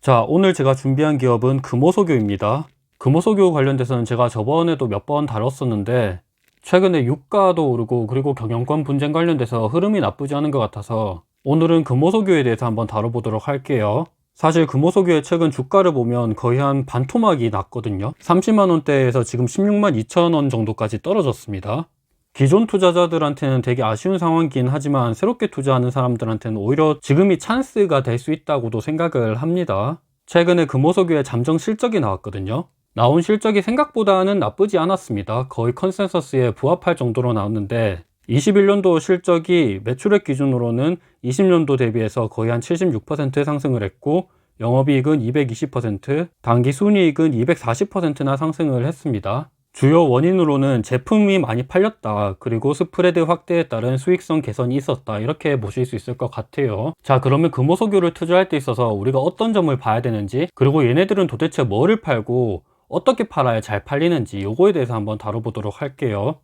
자, 오늘 제가 준비한 기업은 금호석유입니다. 금호석유 관련돼서는 제가 저번에도 몇 번 다뤘었는데 최근에 유가도 오르고 그리고 경영권 분쟁 관련돼서 흐름이 나쁘지 않은 것 같아서 오늘은 금호석유에 대해서 한번 다뤄보도록 할게요. 사실 금호석유의 최근 주가를 보면 거의 한 반토막이 났거든요. 30만 원대에서 지금 16만 2천 원 정도까지 떨어졌습니다. 기존 투자자들한테는 되게 아쉬운 상황이긴 하지만 새롭게 투자하는 사람들한테는 오히려 지금이 찬스가 될 수 있다고도 생각을 합니다. 최근에 금호석유의 잠정 실적이 나왔거든요. 나온 실적이 생각보다는 나쁘지 않았습니다. 거의 컨센서스에 부합할 정도로 나왔는데 21년도 실적이 매출액 기준으로는 20년도 대비해서 거의 한 76% 상승을 했고 영업이익은 220%, 당기순이익은 240%나 상승을 했습니다. 주요 원인으로는 제품이 많이 팔렸다, 그리고 스프레드 확대에 따른 수익성 개선이 있었다, 이렇게 보실 수 있을 것 같아요. 자, 그러면 금호석유를 투자할 때 있어서 우리가 어떤 점을 봐야 되는지, 그리고 얘네들은 도대체 뭐를 팔고 어떻게 팔아야 잘 팔리는지, 요거에 대해서 한번 다뤄보도록 할게요.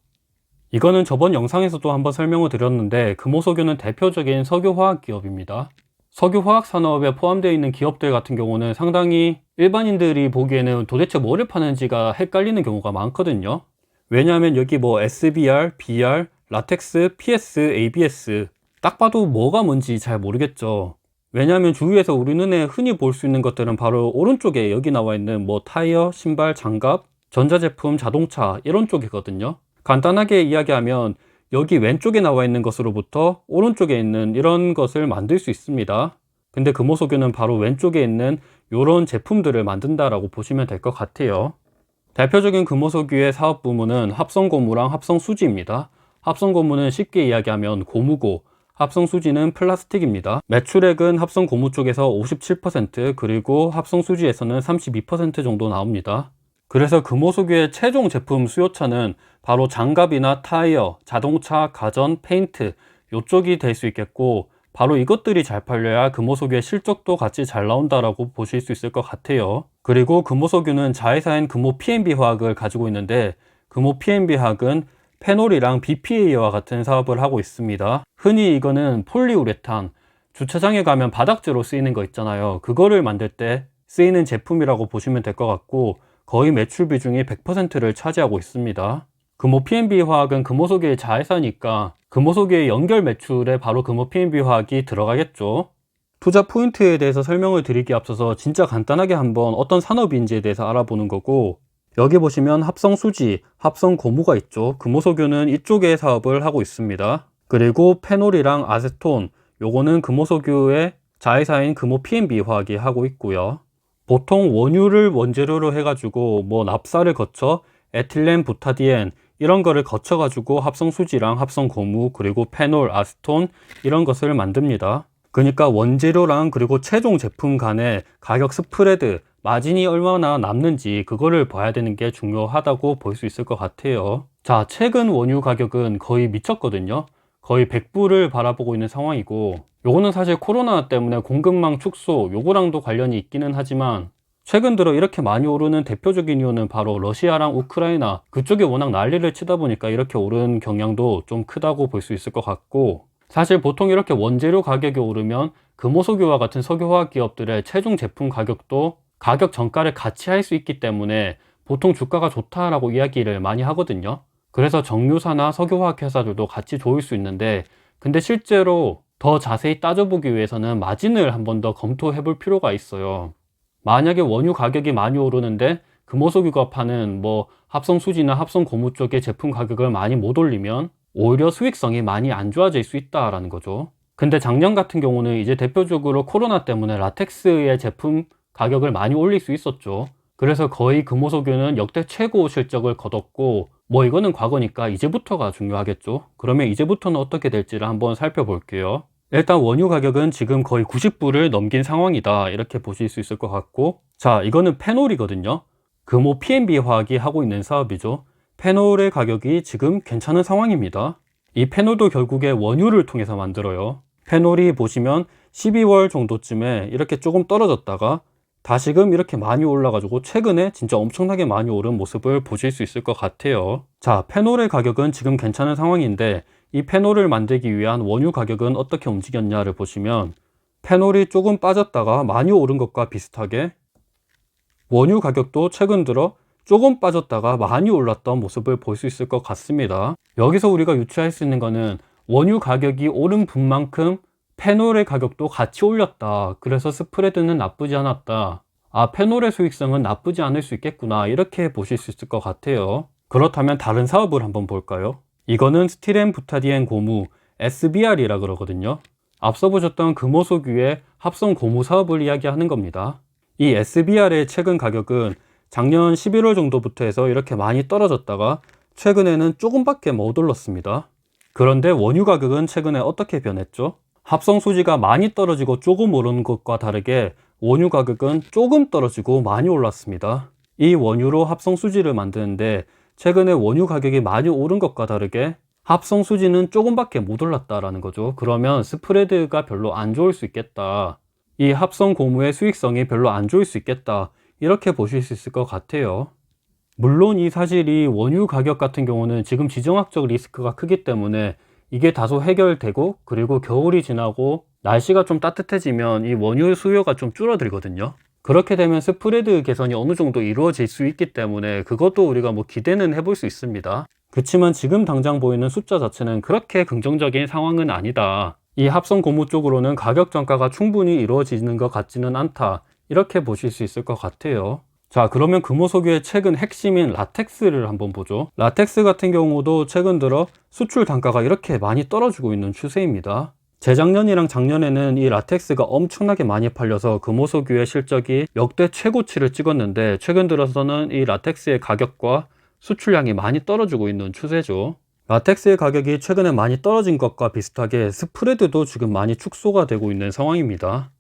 이거는 저번 영상에서도 한번 설명을 드렸는데 금호석유는 대표적인 석유화학 기업입니다. 석유화학 산업에 포함되어 있는 기업들 같은 경우는 상당히 일반인들이 보기에는 도대체 뭐를 파는지가 헷갈리는 경우가 많거든요. 왜냐하면 여기 뭐 SBR, BR, 라텍스, PS, ABS 딱 봐도 뭐가 뭔지 잘 모르겠죠. 왜냐하면 주위에서 우리 눈에 흔히 볼 수 있는 것들은 바로 오른쪽에 여기 나와 있는 뭐 타이어, 신발, 장갑, 전자제품, 자동차 이런 쪽이거든요. 간단하게 이야기하면 여기 왼쪽에 나와 있는 것으로부터 오른쪽에 있는 이런 것을 만들 수 있습니다. 근데 금호석유는 바로 왼쪽에 있는 이런 제품들을 만든다라고 보시면 될 것 같아요. 대표적인 금호석유의 사업 부문은 합성고무랑 합성수지입니다. 합성고무는 쉽게 이야기하면 고무고, 합성수지는 플라스틱입니다. 매출액은 합성고무 쪽에서 57%, 그리고 합성수지에서는 32% 정도 나옵니다. 그래서 금호석유의 최종 제품 수요처는 바로 장갑이나 타이어, 자동차, 가전, 페인트 이쪽이 될 수 있겠고, 바로 이것들이 잘 팔려야 금호석유의 실적도 같이 잘 나온다라고 보실 수 있을 것 같아요. 그리고 금호석유는 자회사인 금호 P&B 화학을 가지고 있는데, 금호 P&B 화학은 페놀이랑 BPA와 같은 사업을 하고 있습니다. 흔히 이거는 폴리우레탄, 주차장에 가면 바닥재로 쓰이는 거 있잖아요. 그거를 만들 때 쓰이는 제품이라고 보시면 될 것 같고, 거의 매출 비중이 100%를 차지하고 있습니다. 금호 P&B 화학은 금호석유의 자회사니까 금호석유의 연결 매출에 바로 금호 P&B 화학이 들어가겠죠. 투자 포인트에 대해서 설명을 드리기 앞서서 진짜 간단하게 한번 어떤 산업인지에 대해서 알아보는 거고, 여기 보시면 합성수지, 합성고무가 있죠. 금호석유는 이쪽에 사업을 하고 있습니다. 그리고 페놀이랑 아세톤, 요거는 금호석유의 자회사인 금호 P&B 화학이 하고 있고요. 보통 원유를 원재료로 해가지고 뭐 납사를 거쳐 에틸렌, 부타디엔 이런 거를 거쳐가지고 합성수지랑 합성고무, 그리고 페놀, 아세톤 이런 것을 만듭니다. 그러니까 원재료랑 그리고 최종 제품 간의 가격 스프레드, 마진이 얼마나 남는지 그거를 봐야 되는 게 중요하다고 볼 수 있을 것 같아요. 자, 최근 원유 가격은 거의 미쳤거든요. 거의 100불을 바라보고 있는 상황이고, 요거는 사실 코로나 때문에 공급망 축소 요거랑도 관련이 있기는 하지만 최근 들어 이렇게 많이 오르는 대표적인 이유는 바로 러시아랑 우크라이나 그쪽이 워낙 난리를 치다 보니까 이렇게 오른 경향도 좀 크다고 볼 수 있을 것 같고, 사실 보통 이렇게 원재료 가격이 오르면 금호석유와 같은 석유화학 기업들의 최종 제품 가격도 가격 전가를 같이 할 수 있기 때문에 보통 주가가 좋다라고 이야기를 많이 하거든요. 그래서 정유사나 석유화학 회사들도 같이 좋을 수 있는데, 근데 실제로 더 자세히 따져보기 위해서는 마진을 한 번 더 검토해 볼 필요가 있어요. 만약에 원유 가격이 많이 오르는데 금호석유가 파는 뭐 합성수지나 합성고무 쪽의 제품 가격을 많이 못 올리면 오히려 수익성이 많이 안 좋아질 수 있다라는 거죠. 근데 작년 같은 경우는 이제 대표적으로 코로나 때문에 라텍스의 제품 가격을 많이 올릴 수 있었죠. 그래서 거의 금호석유는 역대 최고 실적을 거뒀고, 뭐 이거는 과거니까 이제부터가 중요하겠죠. 그러면 이제부터는 어떻게 될지를 한번 살펴볼게요. 일단 원유 가격은 지금 거의 90불을 넘긴 상황이다, 이렇게 보실 수 있을 것 같고, 자, 이거는 페놀이거든요. 금호 P&B 화학이 하고 있는 사업이죠. 페놀의 가격이 지금 괜찮은 상황입니다. 이 페놀도 결국에 원유를 통해서 만들어요. 페놀이 보시면 12월 정도쯤에 이렇게 조금 떨어졌다가 다시금 이렇게 많이 올라가지고 최근에 진짜 엄청나게 많이 오른 모습을 보실 수 있을 것 같아요. 자, 페놀의 가격은 지금 괜찮은 상황인데 이 페놀을 만들기 위한 원유 가격은 어떻게 움직였냐를 보시면 페놀이 조금 빠졌다가 많이 오른 것과 비슷하게 원유 가격도 최근 들어 조금 빠졌다가 많이 올랐던 모습을 볼 수 있을 것 같습니다. 여기서 우리가 유추할 수 있는 거는 원유 가격이 오른 분만큼 페놀의 가격도 같이 올렸다. 그래서 스프레드는 나쁘지 않았다. 아, 페놀의 수익성은 나쁘지 않을 수 있겠구나. 이렇게 보실 수 있을 것 같아요. 그렇다면 다른 사업을 한번 볼까요? 이거는 스틸앤부타디엔 고무 SBR이라 그러거든요. 앞서 보셨던 금호석유의 합성 고무 사업을 이야기하는 겁니다. 이 SBR의 최근 가격은 작년 11월 정도부터 해서 이렇게 많이 떨어졌다가 최근에는 조금밖에 못 올랐습니다. 그런데 원유 가격은 최근에 어떻게 변했죠? 합성 수지가 많이 떨어지고 조금 오르는 것과 다르게 원유 가격은 조금 떨어지고 많이 올랐습니다. 이 원유로 합성 수지를 만드는데 최근에 원유 가격이 많이 오른 것과 다르게 합성 수지는 조금밖에 못 올랐다라는 거죠. 그러면 스프레드가 별로 안 좋을 수 있겠다. 이 합성 고무의 수익성이 별로 안 좋을 수 있겠다. 이렇게 보실 수 있을 것 같아요. 물론 이 사실이 원유 가격 같은 경우는 지금 지정학적 리스크가 크기 때문에 이게 다소 해결되고 그리고 겨울이 지나고 날씨가 좀 따뜻해지면 이 원유 수요가 좀 줄어들거든요. 그렇게 되면 스프레드 개선이 어느 정도 이루어질 수 있기 때문에 그것도 우리가 뭐 기대는 해볼 수 있습니다. 그렇지만 지금 당장 보이는 숫자 자체는 그렇게 긍정적인 상황은 아니다. 이 합성 고무 쪽으로는 가격 전가가 충분히 이루어지는 것 같지는 않다. 이렇게 보실 수 있을 것 같아요. 자, 그러면 금호석유의 최근 핵심인 라텍스를 한번 보죠. 라텍스 같은 경우도 최근 들어 수출 단가가 이렇게 많이 떨어지고 있는 추세입니다. 재작년이랑 작년에는 이 라텍스가 엄청나게 많이 팔려서 금호석유의 실적이 역대 최고치를 찍었는데 최근 들어서는 이 라텍스의 가격과 수출량이 많이 떨어지고 있는 추세죠. 라텍스의 가격이 최근에 많이 떨어진 것과 비슷하게 스프레드도 지금 많이 축소가 되고 있는 상황입니다.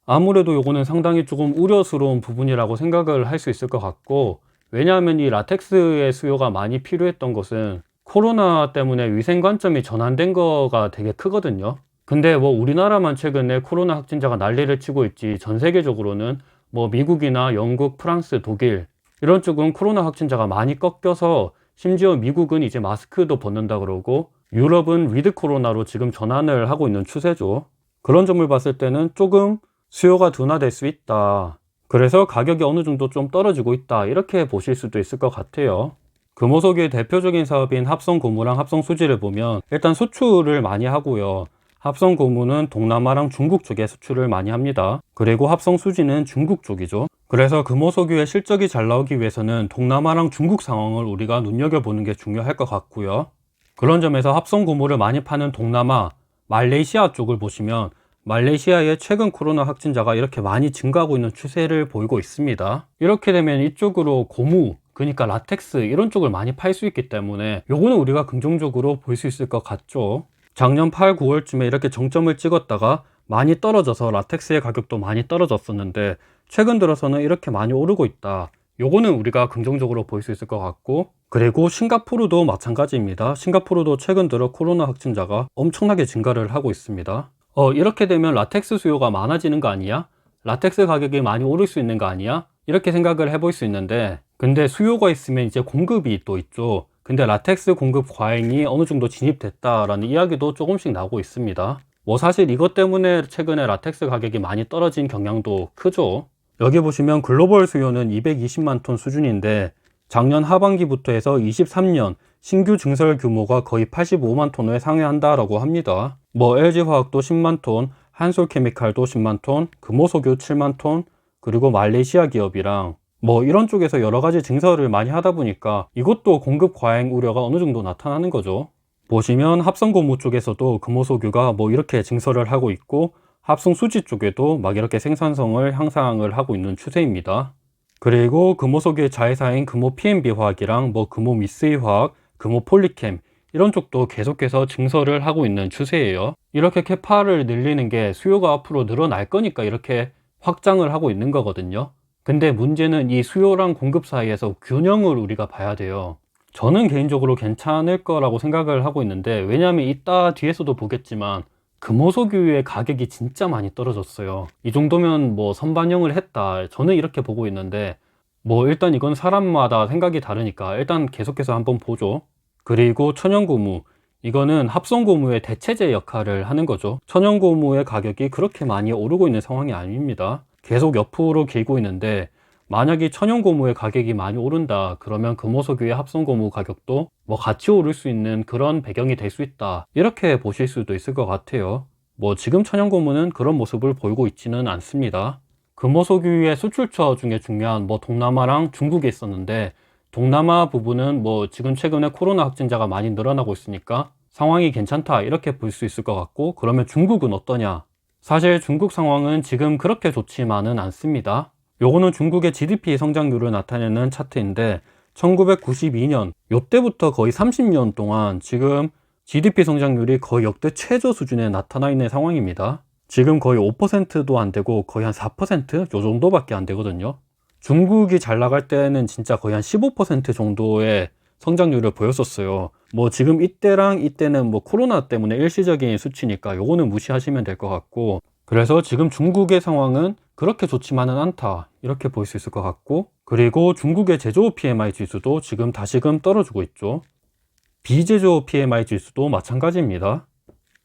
아무래도 요거는 상당히 조금 우려스러운 부분이라고 생각을 할 수 있을 것 같고, 왜냐하면 이 라텍스의 수요가 많이 필요했던 것은 코로나 때문에 위생 관점이 전환된 거가 되게 크거든요. 근데 뭐 우리나라만 최근에 코로나 확진자가 난리를 치고 있지 전 세계적으로는 뭐 미국이나 영국, 프랑스, 독일 이런 쪽은 코로나 확진자가 많이 꺾여서 심지어 미국은 이제 마스크도 벗는다 그러고 유럽은 위드 코로나로 지금 전환을 하고 있는 추세죠. 그런 점을 봤을 때는 조금 수요가 둔화될 수 있다. 그래서 가격이 어느 정도 좀 떨어지고 있다. 이렇게 보실 수도 있을 것 같아요. 금호석유의 대표적인 사업인 합성 고무랑 합성 수지를 보면 일단 수출을 많이 하고요. 합성 고무는 동남아랑 중국 쪽에 수출을 많이 합니다. 그리고 합성 수지는 중국 쪽이죠. 그래서 금호석유의 실적이 잘 나오기 위해서는 동남아랑 중국 상황을 우리가 눈여겨보는 게 중요할 것 같고요. 그런 점에서 합성 고무를 많이 파는 동남아, 말레이시아 쪽을 보시면 말레이시아의 최근 코로나 확진자가 이렇게 많이 증가하고 있는 추세를 보이고 있습니다. 이렇게 되면 이쪽으로 고무, 그러니까 라텍스 이런 쪽을 많이 팔 수 있기 때문에 요거는 우리가 긍정적으로 볼 수 있을 것 같죠. 작년 8, 9월쯤에 이렇게 정점을 찍었다가 많이 떨어져서 라텍스의 가격도 많이 떨어졌었는데 최근 들어서는 이렇게 많이 오르고 있다. 요거는 우리가 긍정적으로 볼 수 있을 것 같고, 그리고 싱가포르도 마찬가지입니다. 싱가포르도 최근 들어 코로나 확진자가 엄청나게 증가를 하고 있습니다. 이렇게 되면 라텍스 수요가 많아지는 거 아니야? 라텍스 가격이 많이 오를 수 있는 거 아니야? 이렇게 생각을 해볼 수 있는데, 근데 수요가 있으면 이제 공급이 또 있죠. 근데 라텍스 공급 과잉이 어느 정도 진입됐다라는 이야기도 조금씩 나오고 있습니다. 뭐 사실 이것 때문에 최근에 라텍스 가격이 많이 떨어진 경향도 크죠. 여기 보시면 글로벌 수요는 220만 톤 수준인데 작년 하반기부터 해서 23년 신규 증설 규모가 거의 85만 톤에 상회한다라고 합니다. 뭐 LG화학도 10만 톤, 한솔케미칼도 10만 톤, 금호석유 7만 톤, 그리고 말레이시아 기업이랑 뭐 이런 쪽에서 여러 가지 증설을 많이 하다 보니까 이것도 공급 과잉 우려가 어느 정도 나타나는 거죠. 보시면 합성고무 쪽에서도 금호석유가 뭐 이렇게 증설을 하고 있고 합성 수지 쪽에도 막 이렇게 생산성을 향상을 하고 있는 추세입니다. 그리고 금호석유의 자회사인 금호 PMB 화학이랑 뭐 금호 미쓰이 화학, 금호 폴리캠 이런 쪽도 계속해서 증설을 하고 있는 추세예요. 이렇게 캐파를 늘리는 게 수요가 앞으로 늘어날 거니까 이렇게 확장을 하고 있는 거거든요. 근데 문제는 이 수요랑 공급 사이에서 균형을 우리가 봐야 돼요. 저는 개인적으로 괜찮을 거라고 생각을 하고 있는데, 왜냐하면 이따 뒤에서도 보겠지만 금호석유의 가격이 진짜 많이 떨어졌어요. 이 정도면 뭐 선반영을 했다, 저는 이렇게 보고 있는데, 뭐 일단 이건 사람마다 생각이 다르니까 일단 계속해서 한번 보죠. 그리고 천연고무, 이거는 합성고무의 대체제 역할을 하는 거죠. 천연고무의 가격이 그렇게 많이 오르고 있는 상황이 아닙니다. 계속 옆으로 길고 있는데, 만약에 천연고무의 가격이 많이 오른다 그러면 금호석유의 합성고무 가격도 뭐 같이 오를 수 있는 그런 배경이 될 수 있다, 이렇게 보실 수도 있을 것 같아요. 뭐 지금 천연고무는 그런 모습을 보이고 있지는 않습니다. 금호석유의 수출처 중에 중요한 뭐 동남아랑 중국이 있었는데, 동남아 부분은 뭐 지금 최근에 코로나 확진자가 많이 늘어나고 있으니까 상황이 괜찮다, 이렇게 볼 수 있을 것 같고, 그러면 중국은 어떠냐? 사실 중국 상황은 지금 그렇게 좋지만은 않습니다. 요거는 중국의 GDP 성장률을 나타내는 차트인데, 1992년 요때부터 거의 30년 동안 지금 GDP 성장률이 거의 역대 최저 수준에 나타나 있는 상황입니다. 지금 거의 5%도 안 되고 거의 한 4% 요 정도밖에 안 되거든요. 중국이 잘 나갈 때는 진짜 거의 한 15% 정도의 성장률을 보였었어요. 뭐 지금 이때랑 이때는 뭐 코로나 때문에 일시적인 수치니까 요거는 무시하시면 될 것 같고, 그래서 지금 중국의 상황은 그렇게 좋지만은 않다, 이렇게 볼 수 있을 것 같고, 그리고 중국의 제조업 PMI 지수도 지금 다시금 떨어지고 있죠. 비제조업 PMI 지수도 마찬가지입니다.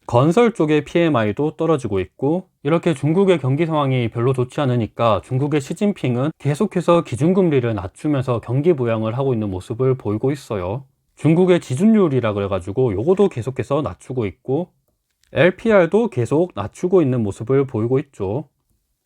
건설 쪽의 PMI도 떨어지고 있고, 이렇게 중국의 경기 상황이 별로 좋지 않으니까 중국의 시진핑은 계속해서 기준금리를 낮추면서 경기 부양을 하고 있는 모습을 보이고 있어요. 중국의 지준율이라 그래가지고 요거도 계속해서 낮추고 있고, LPR도 계속 낮추고 있는 모습을 보이고 있죠.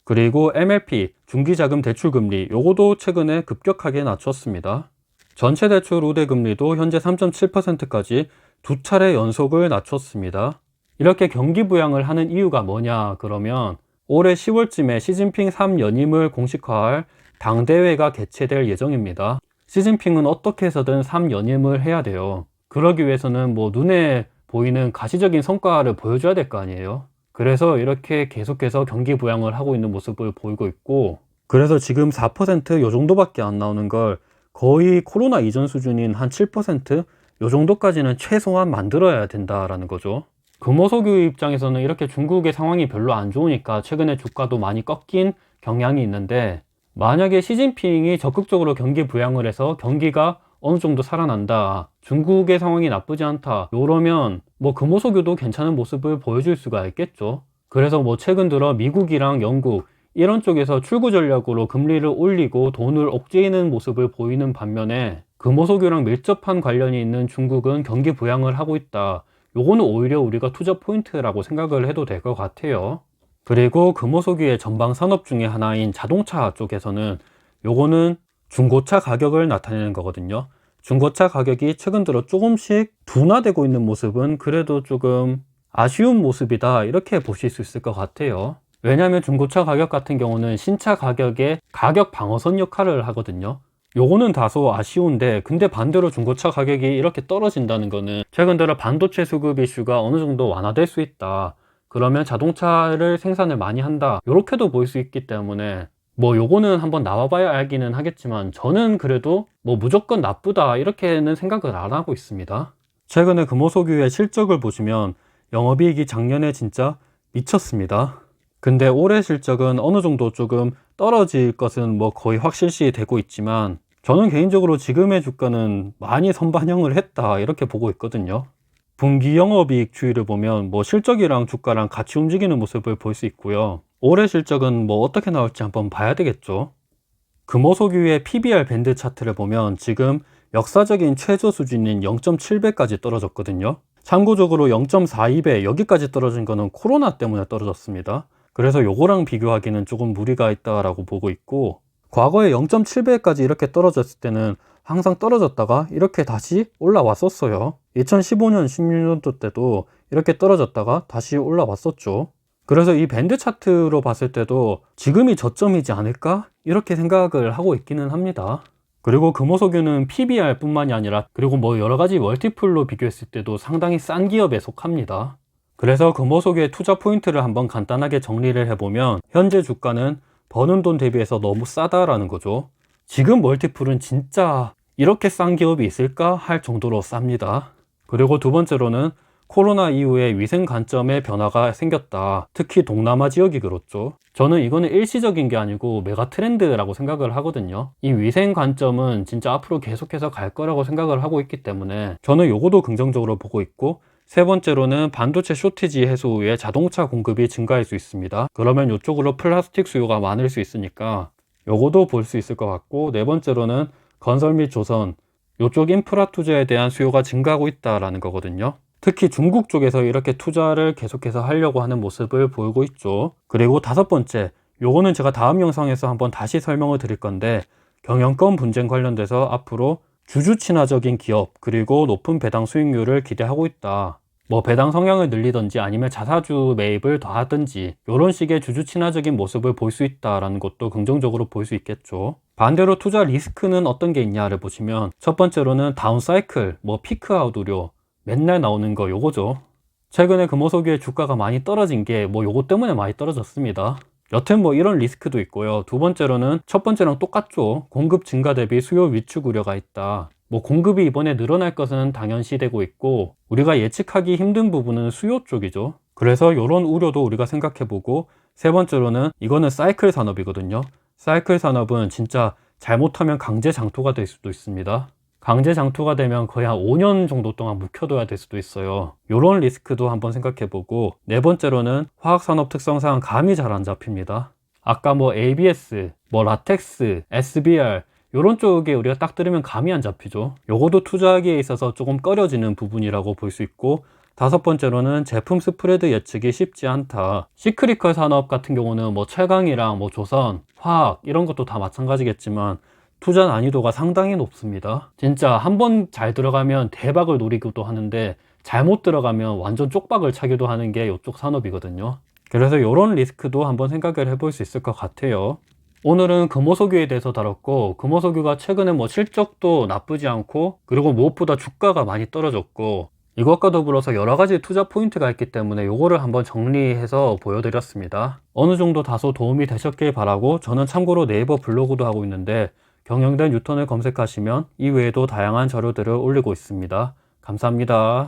그리고 MLP, 중기자금대출금리, 요거도 최근에 급격하게 낮췄습니다. 전체대출 우대금리도 현재 3.7%까지 두 차례 연속을 낮췄습니다. 이렇게 경기 부양을 하는 이유가 뭐냐 그러면, 올해 10월쯤에 시진핑 3연임을 공식화할 당대회가 개최될 예정입니다. 시진핑은 어떻게 해서든 3연임을 해야 돼요. 그러기 위해서는 뭐 눈에 보이는 가시적인 성과를 보여줘야 될 거 아니에요. 그래서 이렇게 계속해서 경기 부양을 하고 있는 모습을 보이고 있고, 그래서 지금 4%요 정도밖에 안 나오는 걸 거의 코로나 이전 수준인 한 7%요 정도까지는 최소한 만들어야 된다라는 거죠. 금호석유 입장에서는 이렇게 중국의 상황이 별로 안 좋으니까 최근에 주가도 많이 꺾인 경향이 있는데, 만약에 시진핑이 적극적으로 경기 부양을 해서 경기가 어느 정도 살아난다, 중국의 상황이 나쁘지 않다, 이러면 뭐 금호석유도 괜찮은 모습을 보여줄 수가 있겠죠. 그래서 뭐 최근 들어 미국이랑 영국 이런 쪽에서 출구 전략으로 금리를 올리고 돈을 억제하는 모습을 보이는 반면에, 금호석유랑 밀접한 관련이 있는 중국은 경기 부양을 하고 있다, 요거는 오히려 우리가 투자 포인트라고 생각을 해도 될 것 같아요. 그리고 금호석유의 전방 산업 중에 하나인 자동차 쪽에서는 요거는 중고차 가격을 나타내는 거거든요. 중고차 가격이 최근 들어 조금씩 둔화되고 있는 모습은 그래도 조금 아쉬운 모습이다, 이렇게 보실 수 있을 것 같아요. 왜냐하면 중고차 가격 같은 경우는 신차 가격의 가격 방어선 역할을 하거든요. 요거는 다소 아쉬운데, 근데 반대로 중고차 가격이 이렇게 떨어진다는 거는 최근 들어 반도체 수급 이슈가 어느 정도 완화될 수 있다, 그러면 자동차를 생산을 많이 한다, 이렇게도 보일 수 있기 때문에 뭐 요거는 한번 나와봐야 알기는 하겠지만, 저는 그래도 뭐 무조건 나쁘다 이렇게는 생각을 안 하고 있습니다. 최근에 금호석유의 실적을 보시면 영업이익이 작년에 진짜 미쳤습니다. 근데 올해 실적은 어느 정도 조금 떨어질 것은 뭐 거의 확실시 되고 있지만, 저는 개인적으로 지금의 주가는 많이 선반영을 했다, 이렇게 보고 있거든요. 분기 영업이익 추이를 보면 뭐 실적이랑 주가랑 같이 움직이는 모습을 볼 수 있고요. 올해 실적은 뭐 어떻게 나올지 한번 봐야 되겠죠. 금호석유의 PBR 밴드 차트를 보면 지금 역사적인 최저 수준인 0.7배까지 떨어졌거든요. 참고적으로 0.42배 여기까지 떨어진 거는 코로나 때문에 떨어졌습니다. 그래서 요거랑 비교하기는 조금 무리가 있다라고 보고 있고, 과거에 0.7배까지 이렇게 떨어졌을 때는 항상 떨어졌다가 이렇게 다시 올라왔었어요. 2015년 16년도 때도 이렇게 떨어졌다가 다시 올라왔었죠. 그래서 이 밴드 차트로 봤을 때도 지금이 저점이지 않을까, 이렇게 생각을 하고 있기는 합니다. 그리고 금호석유는 PBR 뿐만이 아니라 그리고 뭐 여러가지 멀티플로 비교했을 때도 상당히 싼 기업에 속합니다. 그래서 금호석유의 투자 포인트를 한번 간단하게 정리를 해보면, 현재 주가는 버는 돈 대비해서 너무 싸다라는 거죠. 지금 멀티플은 진짜 이렇게 싼 기업이 있을까 할 정도로 쌉니다. 그리고 두 번째로는 코로나 이후에 위생 관점의 변화가 생겼다, 특히 동남아 지역이 그렇죠. 저는 이거는 일시적인 게 아니고 메가 트렌드라고 생각을 하거든요. 이 위생 관점은 진짜 앞으로 계속해서 갈 거라고 생각을 하고 있기 때문에 저는 요거도 긍정적으로 보고 있고, 세 번째로는 반도체 쇼티지 해소 후에 자동차 공급이 증가할 수 있습니다. 그러면 이쪽으로 플라스틱 수요가 많을 수 있으니까 요거도 볼 수 있을 것 같고, 네 번째로는 건설 및 조선, 요쪽 인프라 투자에 대한 수요가 증가하고 있다라는 거거든요. 특히 중국 쪽에서 이렇게 투자를 계속해서 하려고 하는 모습을 보이고 있죠. 그리고 다섯 번째, 요거는 제가 다음 영상에서 한번 다시 설명을 드릴 건데, 경영권 분쟁 관련돼서 앞으로 주주 친화적인 기업 그리고 높은 배당 수익률을 기대하고 있다. 뭐 배당 성향을 늘리든지 아니면 자사주 매입을 더 하든지 이런 식의 주주 친화적인 모습을 볼 수 있다라는 것도 긍정적으로 볼 수 있겠죠. 반대로 투자 리스크는 어떤 게 있냐를 보시면, 첫 번째로는 다운 사이클, 뭐 피크아웃 우려, 맨날 나오는 거 요거죠. 최근에 금호석유의 주가가 많이 떨어진 게 뭐 요거 때문에 많이 떨어졌습니다. 여튼 뭐 이런 리스크도 있고요. 두 번째로는 첫 번째랑 똑같죠. 공급 증가 대비 수요 위축 우려가 있다. 뭐 공급이 이번에 늘어날 것은 당연시되고 있고, 우리가 예측하기 힘든 부분은 수요 쪽이죠. 그래서 이런 우려도 우리가 생각해보고, 세 번째로는 이거는 사이클 산업이거든요. 사이클 산업은 진짜 잘못하면 강제 장토가 될 수도 있습니다. 강제 장토가 되면 거의 한 5년 정도 동안 묵혀둬야 될 수도 있어요. 이런 리스크도 한번 생각해보고, 네 번째로는 화학산업 특성상 감이 잘 안 잡힙니다. 아까 뭐 ABS, 뭐 라텍스, SBR 이런 쪽에 우리가 딱 들으면 감이 안 잡히죠. 요거도 투자하기에 있어서 조금 꺼려지는 부분이라고 볼 수 있고, 다섯 번째로는 제품 스프레드 예측이 쉽지 않다. 시크리컬 산업 같은 경우는 뭐 철강이랑 뭐 조선, 화학 이런 것도 다 마찬가지겠지만 투자 난이도가 상당히 높습니다. 진짜 한번 잘 들어가면 대박을 노리기도 하는데, 잘못 들어가면 완전 쪽박을 차기도 하는 게 이쪽 산업이거든요. 그래서 이런 리스크도 한번 생각을 해볼 수 있을 것 같아요. 오늘은 금호석유에 대해서 다뤘고, 금호석유가 최근에 뭐 실적도 나쁘지 않고, 그리고 무엇보다 주가가 많이 떨어졌고, 이것과 더불어서 여러 가지 투자 포인트가 있기 때문에 요거를 한번 정리해서 보여드렸습니다. 어느 정도 다소 도움이 되셨길 바라고, 저는 참고로 네이버 블로그도 하고 있는데 경영대 뉴턴을 검색하시면 이외에도 다양한 자료들을 올리고 있습니다. 감사합니다.